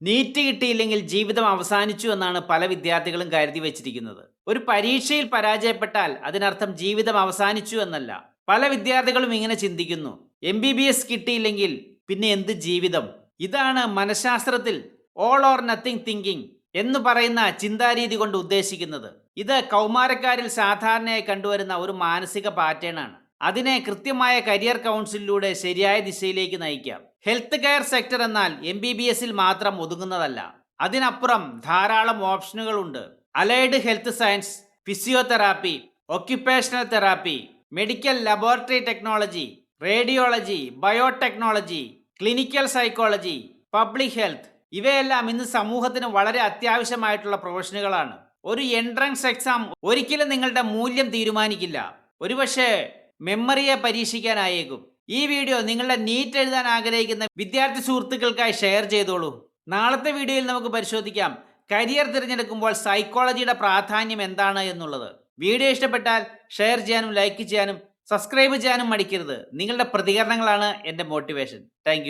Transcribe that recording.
NEET കിട്ടിയില്ലെങ്കിൽ ജീവിതം അവസാനിച്ചു എന്നാണ് പല വിദ്യാർത്ഥികളും കരുതി വച്ചിരിക്കുന്നത്. ഒരു പരീക്ഷയിൽ പരാജയപ്പെട്ടാൽ അതിനർത്ഥം ജീവിതം അവസാനിച്ചു എന്നല്ല. പല വിദ്യാർത്ഥികളും ഇങ്ങനെ ചിന്തിക്കുന്നു, MBBS കിട്ടിയില്ലെങ്കിൽ പിന്നെ എന്ത് ജീവിതം? ഇതാണ് മനഃശാസ്ത്രത്തിൽ ഓൾ ഓർ നത്തിങ് തിങ്കിങ് എന്ന് പറയുന്ന ചിന്താരീതി കൊണ്ട് ഉദ്ദേശിക്കുന്നത്. ഇത് കൗമാരക്കാരിൽ സാധാരണയായി കണ്ടുവരുന്ന ഒരു മാനസിക പാറ്റേൺ ആണ്. അതിനെ കൃത്യമായ കരിയർ കൗൺസിലിലൂടെ ശരിയായ ദിശയിലേക്ക് നയിക്കാം. ഹെൽത്ത് കെയർ സെക്ടർ എന്നാൽ MBBSൽ മാത്രം ഒതുങ്ങുന്നതല്ല. അതിനപ്പുറം ധാരാളം ഓപ്ഷനുകളുണ്ട്. Allied health science, physiotherapy, occupational therapy, medical laboratory technology, radiology, biotechnology, clinical psychology, public health, ഇവയെല്ലാം ഇന്ന് സമൂഹത്തിന് വളരെ അത്യാവശ്യമായിട്ടുള്ള പ്രൊഫഷനുകളാണ്. ഒരു എൻട്രൻസ് എക്സാം ഒരിക്കലും നിങ്ങളുടെ മൂല്യം തീരുമാനിക്കില്ല. ഒരുപക്ഷെ മെമ്മറിയെ പരീക്ഷിക്കാനായേക്കും. ഈ വീഡിയോ നിങ്ങളുടെ നീറ്റ് എഴുതാൻ ആഗ്രഹിക്കുന്ന വിദ്യാർത്ഥി സുഹൃത്തുക്കൾക്കായി ഷെയർ ചെയ്തോളൂ. നാളത്തെ വീഡിയോയിൽ നമുക്ക് പരിശോധിക്കാം കരിയർ തിരഞ്ഞെടുക്കുമ്പോൾ സൈക്കോളജിയുടെ പ്രാധാന്യം എന്താണ് എന്നുള്ളത്. വീഡിയോ ഇഷ്ടപ്പെട്ടാൽ ഷെയർ ചെയ്യാനും ലൈക്ക് ചെയ്യാനും സബ്സ്ക്രൈബ് ചെയ്യാനും മടിക്കരുത്. നിങ്ങളുടെ പ്രതികരണങ്ങളാണ് എൻ്റെ മോട്ടിവേഷൻ. താങ്ക്